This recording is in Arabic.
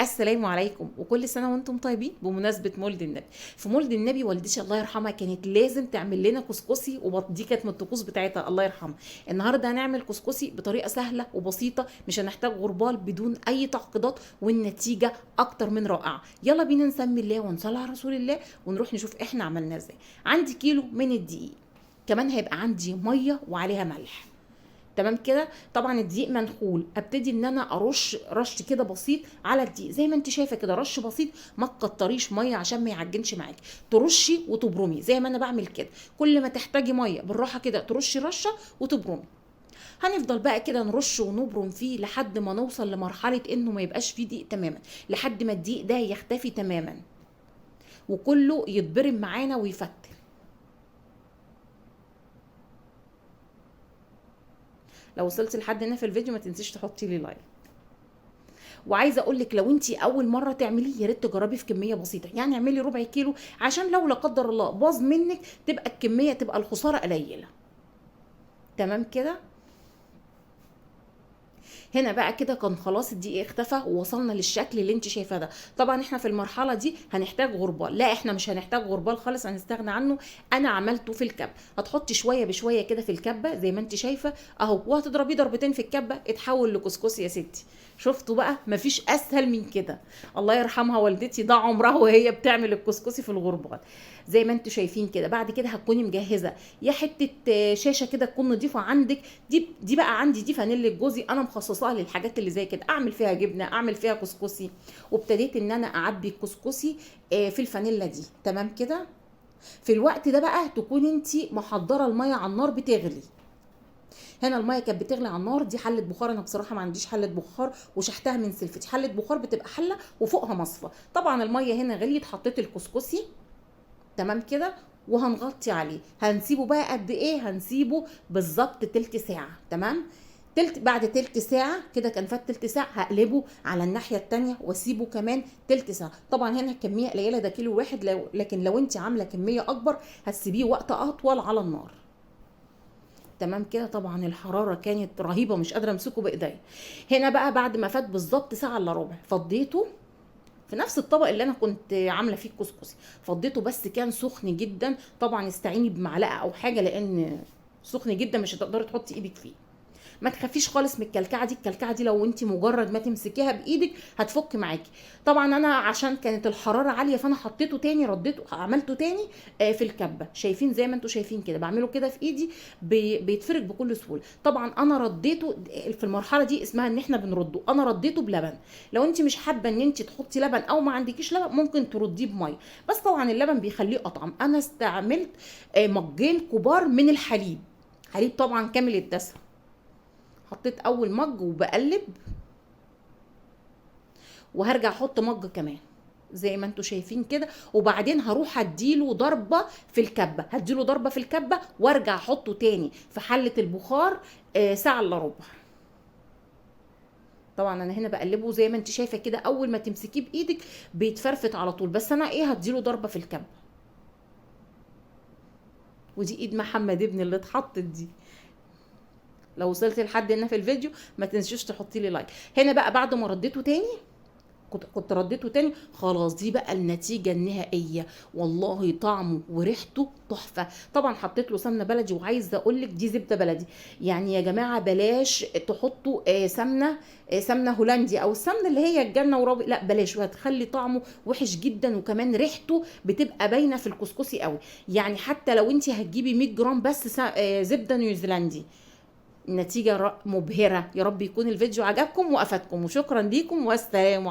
السلام عليكم، وكل سنه وانتم طيبين بمناسبه مولد النبي. في مولد النبي والدتي الله يرحمها كانت لازم تعمل لنا كسكسي، ودي كانت من الطقوس بتاعتها الله يرحمها. النهارده هنعمل كسكسي بطريقه سهله وبسيطه، مش هنحتاج غربال بدون اي تعقيدات، والنتيجه اكتر من رائعه. يلا بينا نسمي الله ونصلي على رسول الله ونروح نشوف احنا عملناه ازاي. عندي كيلو من الدقيق، كمان هيبقى عندي ميه وعليها ملح. تمام كده. طبعا الدقيق منخول، ابتدي ان انا ارش رش كده بسيط على الدقيق زي ما انت شايفه كده، رش بسيط، ما تكتريش ميه عشان ما يعجنش معاكي. ترشي وتبرمي زي ما انا بعمل كده، كل ما تحتاجي ميه بالراحه كده ترشي رشه وتبرمي. هنفضل بقى كده نرش ونبرم فيه لحد ما نوصل لمرحله انه ما يبقاش فيه دقيق تماما، لحد ما الدقيق ده يختفي تماما وكله يتبرم معانا ويفتل. لو وصلتي لحد هنا في الفيديو ما تنسيش تحطي لي لايك. وعايزه اقول لك لو انت اول مره تعمليه يا ريت تجربي في كميه بسيطه، يعني اعملي ربع كيلو عشان لو لا قدر الله باظ منك تبقى الكميه، تبقى الخساره قليله. تمام كده. هنا بقى كده كان خلاص الدقيق اختفى ووصلنا للشكل اللي انت شايفاه ده. طبعا احنا في المرحله دي هنحتاج غربال، لا احنا مش هنحتاج غربال خالص، هنستغنى عنه. انا عملته في الكب، هتحطي شويه بشويه كده في الكبه زي ما انت شايفه اهو، وهتضربيه ضربتين في الكبه اتحول لكسكسي يا ستي. شفتوا بقى مفيش اسهل من كده. الله يرحمها والدتي ده عمرها وهي بتعمل الكسكسي في الغربال زي ما انتوا شايفين كده. بعد كده هتكوني مجهزه يا حته شاشه كده تكون نضيفه عندك. دي بقى عندي دي فانيله جوزي، انا مخصصاها للحاجات اللي زي كده، اعمل فيها جبنه، اعمل فيها كسكسي. وابتديت ان انا اعبي الكسكسي في الفانيلا دي. تمام كده. في الوقت ده بقى تكوني انت محضره الميه على النار بتغلي. هنا الميه كانت بتغلي على النار، دي حله بخار، انا بصراحه ما عنديش حله بخار وشحتها من سلفتي. حله بخار بتبقى حله وفوقها مصفى. طبعا الميه هنا غليت، حطيت الكسكسي. تمام كده. وهنغطي عليه، هنسيبه بقى قد ايه؟ هنسيبه بالظبط تلت ساعه. تمام. بعد تلت ساعه كده، كان فات تلت ساعه، هقلبه على الناحيه التانية واسيبه كمان تلت ساعه. طبعا هنا كميه قليله، ده كيلو واحد، لكن لو انت عامله كميه اكبر هتسيبيه وقت اطول على النار. تمام كده. طبعا الحراره كانت رهيبه، مش قادره امسكه بايديا. هنا بقى بعد ما فات بالظبط ساعه الا ربع فضيته في نفس الطبق اللي انا كنت عامله فيه الكسكسي. فضيته بس كان سخن جدا. طبعا استعيني بمعلقه او حاجه لان سخن جدا مش هتقدري تحطي ايدك فيه. ما تخافيش خالص من الكلكعه دي، الكلكعه دي لو انت مجرد ما تمسكيها بايدك هتفك معاكي. طبعا انا عشان كانت الحراره عاليه فانا حطيته تاني، رديته عملته تاني في الكبه. شايفين زي ما انتم شايفين كده، بعمله كده في ايدي بيتفرك بكل سهوله. طبعا انا رديته في المرحله دي اسمها ان احنا بنرده، انا رديته بلبن. لو انت مش حابه ان انت تحطي لبن او ما عندكيش لبن ممكن ترديه بميه، بس طبعا اللبن بيخليه اطعم. انا استعملت مجين كبار من الحليب، حليب طبعا كامل الدسم. حطيت اول مج وبقلب، وهرجع احط مج كمان زي ما انتوا شايفين كده. وبعدين هروح اديله ضربه في الكبه، هديله ضربه في الكبه وارجع احطه تاني في حله البخار ساعه الا ربع. طبعا انا هنا بقلبه زي ما انت شايفه كده، اول ما تمسكيه بايدك بيتفرفت على طول، بس انا هديله ضربه في الكبه. ودي ايد محمد ابني اللي اتحطت دي. لو وصلت لحد هنا في الفيديو ما تنسيش تحطي لي لايك. هنا بقى بعد ما رديته تاني، كنت رديته تاني خلاص، دي بقى النتيجه النهائيه. والله طعمه وريحته تحفه. طبعا حطيت له سمنه بلدي، وعايزه اقول لك دي زبده بلدي. يعني يا جماعه بلاش تحطوا سمنه هولندي او السمنه اللي هي الجنه ورابي، لا بلاش، وهتخلي طعمه وحش جدا، وكمان ريحته بتبقى باينه في الكسكسي قوي. يعني حتى لو انت هتجيبي 100 جرام بس زبده نيوزيلندي، النتيجه مبهره. يا رب يكون الفيديو عجبكم وافادكم، وشكرا ليكم والسلام عليكم.